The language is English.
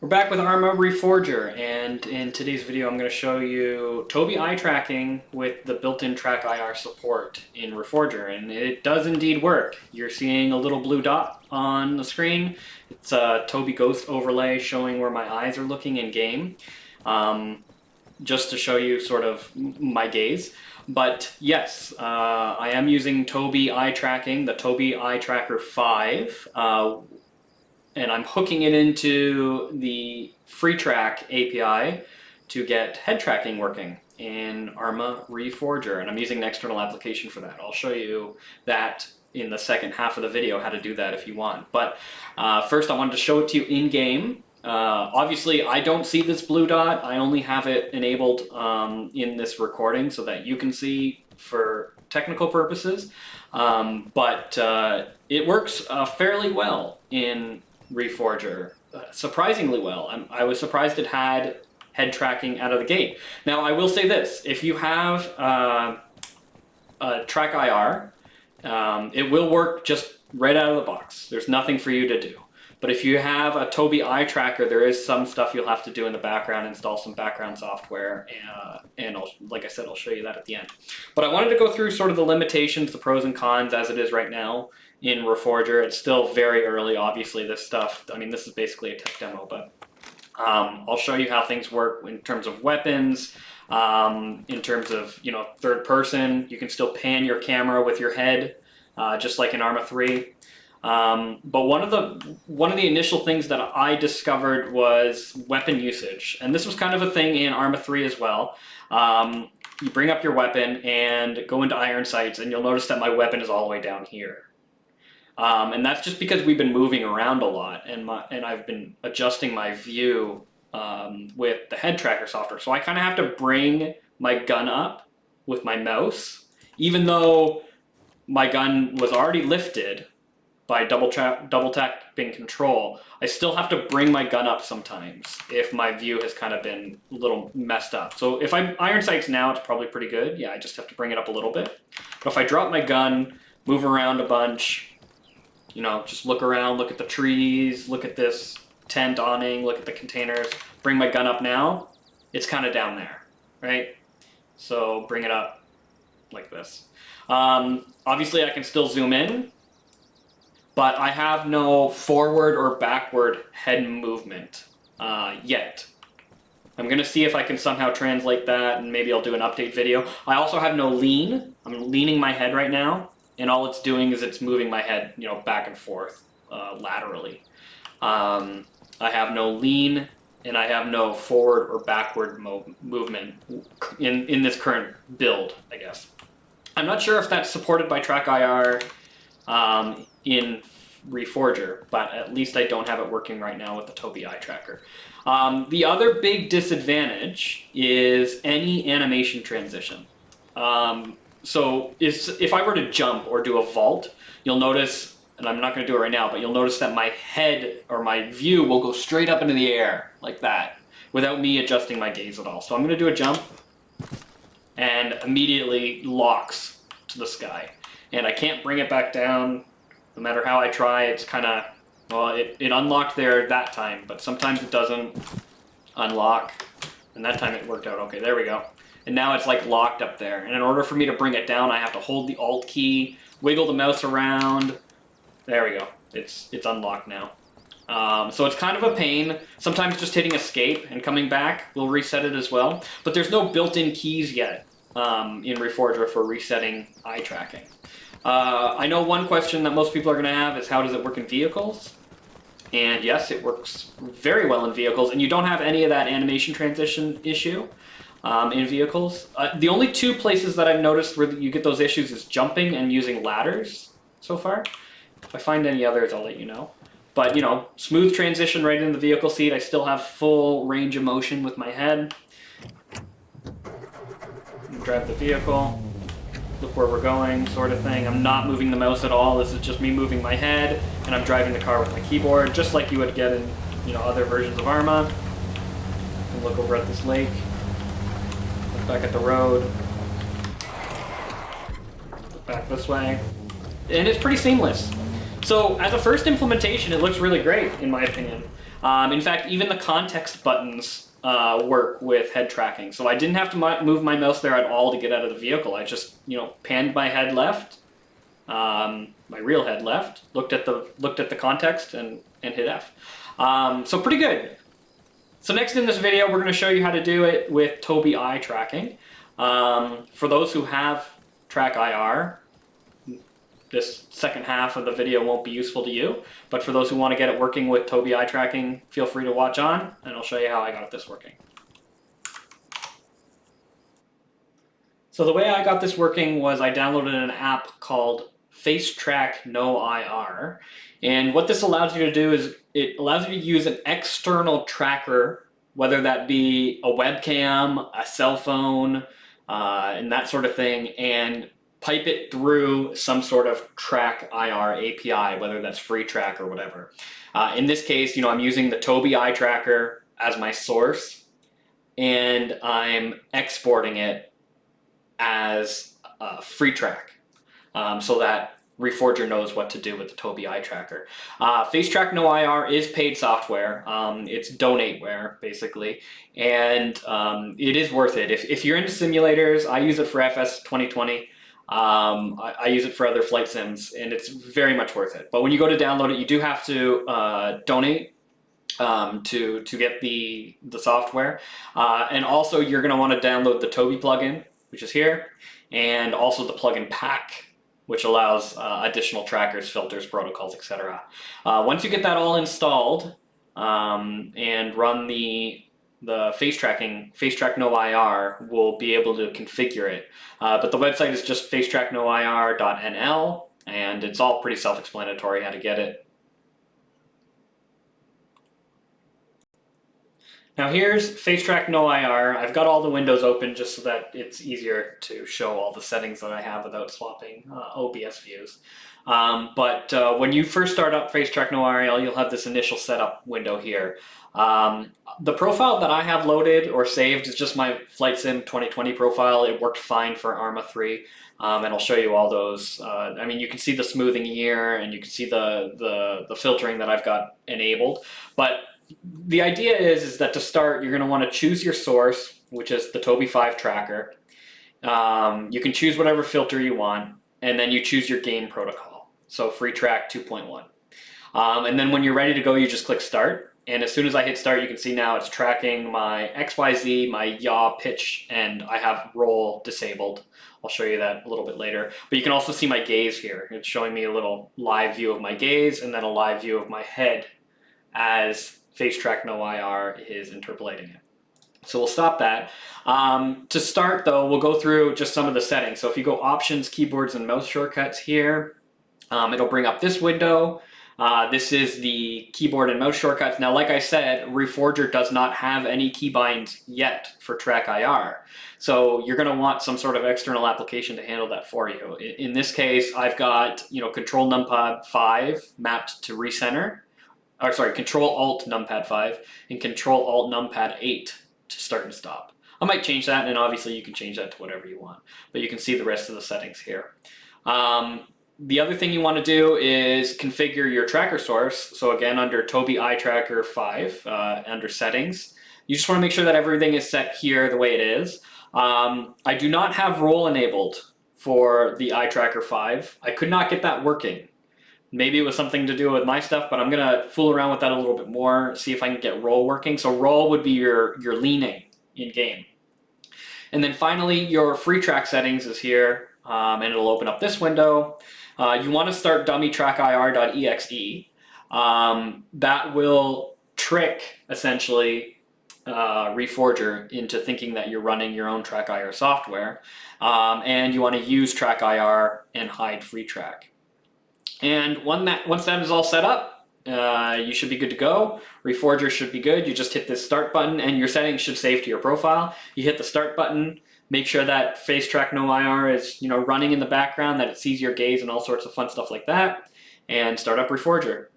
We're back with Arma Reforger, and in today's video I'm going to show you Tobii Eye Tracking with the built-in TrackIR support in Reforger, and it does indeed work. You're seeing a little blue dot on the screen. It's a Tobii Ghost overlay showing where my eyes are looking in game, just to show you sort of my gaze. But yes, I am using Tobii Eye Tracking, the Tobii Eye Tracker 5, and I'm hooking it into the FreeTrack API to get head tracking working in Arma Reforger, and I'm using an external application for that. I'll show you that in the second half of the video, how to do that if you want. But first I wanted to show it to you in-game. Obviously I don't see this blue dot. I only have it enabled in this recording so that you can see for technical purposes. But it works fairly well in Reforger, surprisingly well. I was surprised it had head tracking out of the gate. Now I will say this, if you have a TrackIR, it will work just right out of the box. There's nothing for you to do. But if you have a Tobii Eye Tracker, there is some stuff you'll have to do in the background, install some background software, and like I said, I'll show you that at the end. But I wanted to go through sort of the limitations, the pros and cons as it is right now in Reforger. It's still very early, obviously, this stuff. I mean, this is basically a tech demo, but I'll show you how things work in terms of weapons, in terms of, you know, third person. You can still pan your camera with your head, just like in Arma 3. But one of the initial things that I discovered was weapon usage, and this was kind of a thing in Arma 3 as well. You bring up your weapon and go into iron sights, and you'll notice that my weapon is all the way down here. And that's just because we've been moving around a lot, and I've been adjusting my view with the head tracker software. So I kind of have to bring my gun up with my mouse, even though my gun was already lifted by double tapping control. I still have to bring my gun up sometimes if my view has kind of been a little messed up. So if I'm iron sights now, it's probably pretty good. Yeah, I just have to bring it up a little bit. But if I drop my gun, move around a bunch, you know, just look around, look at the trees, look at this tent awning, look at the containers, bring my gun up now, it's kind of down there, right? So bring it up like this. Obviously I can still zoom in, but I have no forward or backward head movement yet. I'm gonna see if I can somehow translate that, and maybe I'll do an update video. I also have no lean. I'm leaning my head right now, and all it's doing is it's moving my head, you know, back and forth laterally. I have no lean, and I have no forward or backward movement in this current build, I guess. I'm not sure if that's supported by TrackIR in Reforger, but at least I don't have it working right now with the Tobii Eye Tracker. The other big disadvantage is any animation transition. So if I were to jump or do a vault, you'll notice, and I'm not going to do it right now, but you'll notice that my head or my view will go straight up into the air like that without me adjusting my gaze at all. So I'm going to do a jump and immediately locks to the sky. And I can't bring it back down no matter how I try. It's kind of, well, it unlocked there that time, but sometimes it doesn't unlock. And that time it worked out okay. There we go. And now it's like locked up there. And in order for me to bring it down, I have to hold the Alt key, wiggle the mouse around. There we go. It's unlocked now. So it's kind of a pain. Sometimes just hitting escape and coming back will reset it as well. But there's no built-in keys yet in Reforger for resetting eye tracking. I know one question that most people are going to have is, how does it work in vehicles? And yes, it works very well in vehicles, and you don't have any of that animation transition issue in vehicles. The only two places that I've noticed where you get those issues is jumping and using ladders so far. If I find any others, I'll let you know. But, you know, smooth transition right into the vehicle seat. I still have full range of motion with my head. Drive the vehicle. Look where we're going, sort of thing. I'm not moving the mouse at all. This is just me moving my head, and I'm driving the car with my keyboard, just like you would get in, you know, other versions of Arma. And look over at this lake. Look back at the road. Look back this way. And it's pretty seamless. So as a first implementation, it looks really great, in my opinion. In fact, even the context buttons work with head tracking. So I didn't have to move my mouse there at all to get out of the vehicle. I just, panned my head left, my real head left, looked at the context and hit F. So pretty good. So next in this video, we're going to show you how to do it with Tobii Eye Tracking. For those who have TrackIR, this second half of the video won't be useful to you, but for those who want to get it working with Tobii Eye Tracking, feel free to watch on, and I'll show you how I got this working. So the way I got this working was I downloaded an app called FaceTrack No IR, and what this allows you to do is it allows you to use an external tracker, whether that be a webcam, a cell phone, and that sort of thing, and pipe it through some sort of TrackIR API, whether that's FreeTrack or whatever. In this case, I'm using the Tobii Eye Tracker as my source, and I'm exporting it as FreeTrack, so that Reforger knows what to do with the Tobii Eye Tracker. FaceTrack No IR is paid software. It's donateware, basically, and it is worth it. If you're into simulators, I use it for FS 2020. I use it for other flight sims, and it's very much worth it. But when you go to download it, you do have to donate to get the software, and also you're going to want to download the Tobii plugin, which is here, and also the plugin pack, which allows additional trackers, filters, protocols, etc. Once you get that all installed and run the FaceTrack No IR, will be able to configure it. But the website is just facetracknoir.nl, and it's all pretty self-explanatory how to get it. Now here's FaceTrack No IR. I've got all the windows open just so that it's easier to show all the settings that I have without swapping OBS views. But when you first start up FaceTrack No IR, you'll have this initial setup window here. The profile that I have loaded or saved is just my Flight Sim 2020 profile. It worked fine for Arma 3, and I'll show you all those. I mean, you can see the smoothing here, and you can see the filtering that I've got enabled. But the idea is that to start, you're going to want to choose your source, which is the Tobii 5 tracker. You can choose whatever filter you want, and then you choose your game protocol. So FreeTrack 2.1. And then when you're ready to go, you just click Start. And as soon as I hit Start, you can see now it's tracking my XYZ, my yaw, pitch, and I have roll disabled. I'll show you that a little bit later. But you can also see my gaze here. It's showing me a little live view of my gaze and then a live view of my head as FaceTrack No IR is interpolating it. So we'll stop that. To start though, we'll go through just some of the settings. So if you go Options, Keyboards, and Mouse Shortcuts here, it'll bring up this window. This is the keyboard and mouse shortcuts. Now, like I said, Reforger does not have any keybinds yet for TrackIR. So you're going to want some sort of external application to handle that for you. In this case, I've got Control Numpad 5 mapped to recenter. Or sorry, Control Alt Numpad 5 and Control Alt Numpad 8 to start and stop. I might change that, and obviously you can change that to whatever you want. But you can see the rest of the settings here. The other thing you want to do is configure your tracker source. So again, under Tobii Eye Tracker 5, under Settings, you just want to make sure that everything is set here the way it is. I do not have roll enabled for the Eye Tracker 5. I could not get that working. Maybe it was something to do with my stuff, but I'm going to fool around with that a little bit more, see if I can get roll working. So roll would be your leaning in game. And then finally, your FreeTrack settings is here, and it'll open up this window. You want to start dummy TrackIR.exe. That will trick, essentially, Reforger into thinking that you're running your own TrackIR software. And you want to use TrackIR and hide FreeTrack. And once that is all set up, you should be good to go. Reforger should be good. You just hit this Start button, and your settings should save to your profile. You hit the Start button. Make sure that FaceTrack No IR is running in the background, that it sees your gaze and all sorts of fun stuff like that, and start up Reforger.